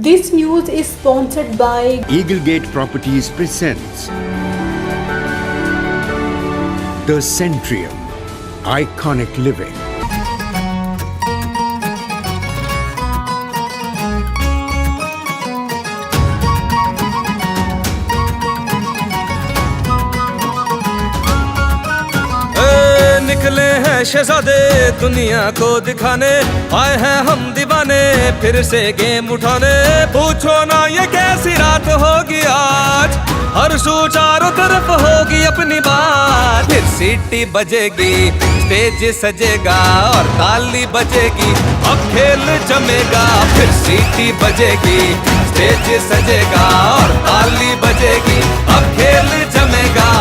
This news is sponsored by Eaglegate Properties presents The Centrium, Iconic Living. निकले हैं शहजादे दुनिया को दिखाने, आए हैं हम दीवाने फिर से गेम उठाने। पूछो ना ये कैसी रात होगी आज, हर सू चारों तरफ होगी अपनी बात। फिर सीटी बजेगी, स्टेज सजेगा और ताली बजेगी, अब खेल जमेगा। फिर सीटी बजेगी, स्टेज सजेगा और ताली बजेगी, अब खेल जमेगा।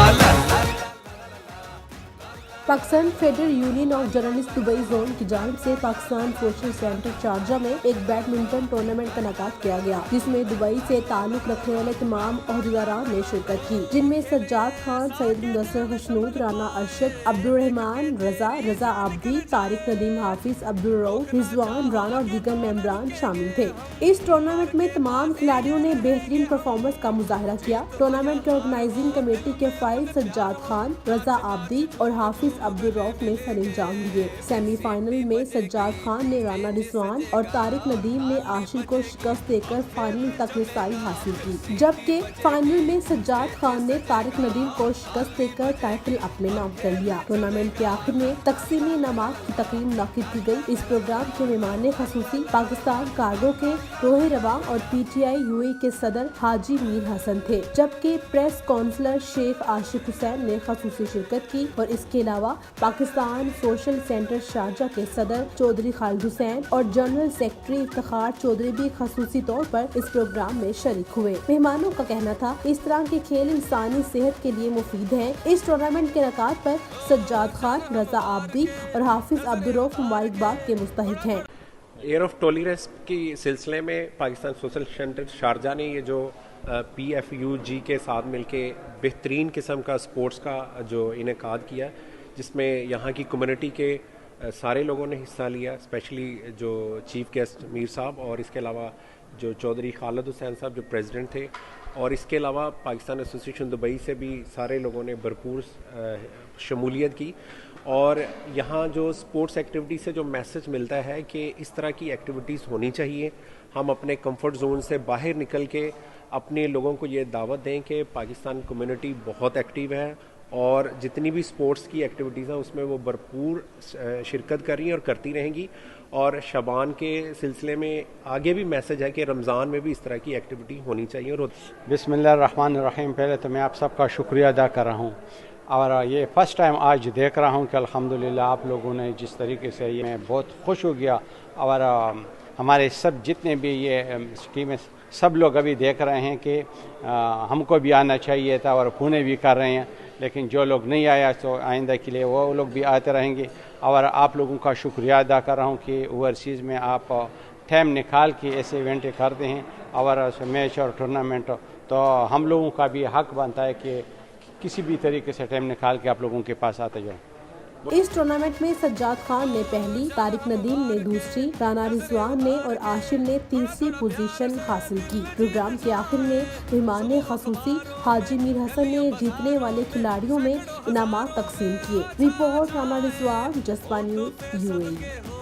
Pakistan federal union of journalist Dubai zone की जानिब से पाकिस्तान सोशल सेंटर शारजा में एक बैडमिंटन टूर्नामेंट का इनेकाद किया गया, जिसमें दुबई से ताल्लुक रखने वाले तमाम ओहदेदारान ने शिरकत की, जिनमें सज्जाद खान, सैयद मुदस्सिर खुशनूद, राना अरशद, अब्दुर्रहमान, रजा आबदी, तारिक नदीम, हाफिज, अब्दुल रऊफ, रिजवान राना और दीगर मेंबरान शामिल थे। इस टूर्नामेंट में तमाम खिलाड़ियों ने बेहतरीन परफॉर्मेंस का मुजाहरा किया। टूर्नामेंट के ऑर्गेनाइजिंग कमेटी के फाइल सज्जाद खान, रजा आबदी और हाफिज अब्दुल रऊफ ने सरंजाम दिए। सेमीफाइनल में सज्जाद खान ने राना रिजवान और तारिक नदीम ने आशिर को शिकस्त देकर फाइनल तक रसाई हासिल की, जबकि फाइनल में सज्जाद खान ने तारिक नदीम को शिकस्त देकर टाइटल अपने नाम कर लिया। टूर्नामेंट के आखिर में तकसीम इनामात की तकरीब मुनक्किद की गई। इस प्रोग्राम के मेहमान खसूसी पाकिस्तान कार्गो के रोहे रवा और PTI UAE के सदर हाजी मीर हसन थे, जबकि प्रेस काउंसलर शेख आशिक हुसैन ने खसूसी शिरकत की और इसके अलावा पाकिस्तान सोशल सेंटर शारजा के सदर चौधरी खालिद हुसैन और जनरल सेक्रेटरी इफ्तिखार चौधरी भी खसूसी तौर पर इस प्रोग्राम में शरीक हुए। मेहमानों का कहना था इस तरह के खेल इंसानी सेहत के लिए मुफीद हैं। इस टूर्नामेंट के इनेकाद पर सज्जाद खान, रजा आबदी और हाफिज अब्दुल रऊफ मुबारकबाद के मुस्तहिक हैं। एयर ऑफ टॉलरेंस के सिलसिले में पाकिस्तान सोशल सेंटर शारजा ने ये जो PFUG के साथ मिलके बेहतरीन किस्म का स्पोर्ट्स का जो इनेकाद किया, जिसमें यहाँ की कम्युनिटी के सारे लोगों ने हिस्सा लिया, स्पेशली जो चीफ गेस्ट मीर साहब और इसके अलावा जो चौधरी खालिद हुसैन साहब जो प्रेसिडेंट थे, और इसके अलावा पाकिस्तान एसोसिएशन दुबई से भी सारे लोगों ने भरपूर शमूलियत की। और यहाँ जो स्पोर्ट्स एक्टिविटी से जो मैसेज मिलता है कि इस तरह की एक्टिविटीज़ होनी चाहिए, हम अपने कंफर्ट जोन से बाहर निकल के अपने लोगों को ये दावत दें कि पाकिस्तान कम्युनिटी बहुत एक्टिव है और जितनी भी स्पोर्ट्स की एक्टिविटीज़ हैं उसमें वो भरपूर शिरकत कर रही हैं और करती रहेंगी। और शबान के सिलसिले में आगे भी मैसेज है कि रमज़ान में भी इस तरह की एक्टिविटी होनी चाहिए। और बिस्मिल्लाहिर्रहमानिर्रहीम, पहले तो मैं आप सबका शुक्रिया अदा कर रहा हूँ और ये फ़र्स्ट टाइम आज देख रहा हूँ कि अल्हम्दुलिल्लाह आप लोगों ने जिस तरीके से ये मैं बहुत खुश हो गया। और हमारे सब जितने भी ये टीमें सब लोग अभी देख रहे हैं कि हमको भी आना चाहिए था और पुणे भी कर रहे हैं, लेकिन जो लोग नहीं आया तो आइंदा के लिए वो लोग भी आते रहेंगे। और आप लोगों का शुक्रिया अदा कर रहा हूँ कि ओवरसीज़ में आप टाइम निकाल के ऐसे इवेंट करते हैं और मैच और टूर्नामेंट, तो हम लोगों का भी हक बनता है कि किसी भी तरीके से टाइम निकाल के आप लोगों के पास आते जाओ। इस टूर्नामेंट में सज्जाद खान ने पहली, तारिक नदीम ने दूसरी, राना रिजवान ने और आशिर ने तीसरी पोजीशन हासिल की। प्रोग्राम के आखिर में मेहमान खसूसी हाजी मीर हसन ने जीतने वाले खिलाड़ियों में इनामात तकसीम किए। Report Rana Rizwan, Jaspa news UAE।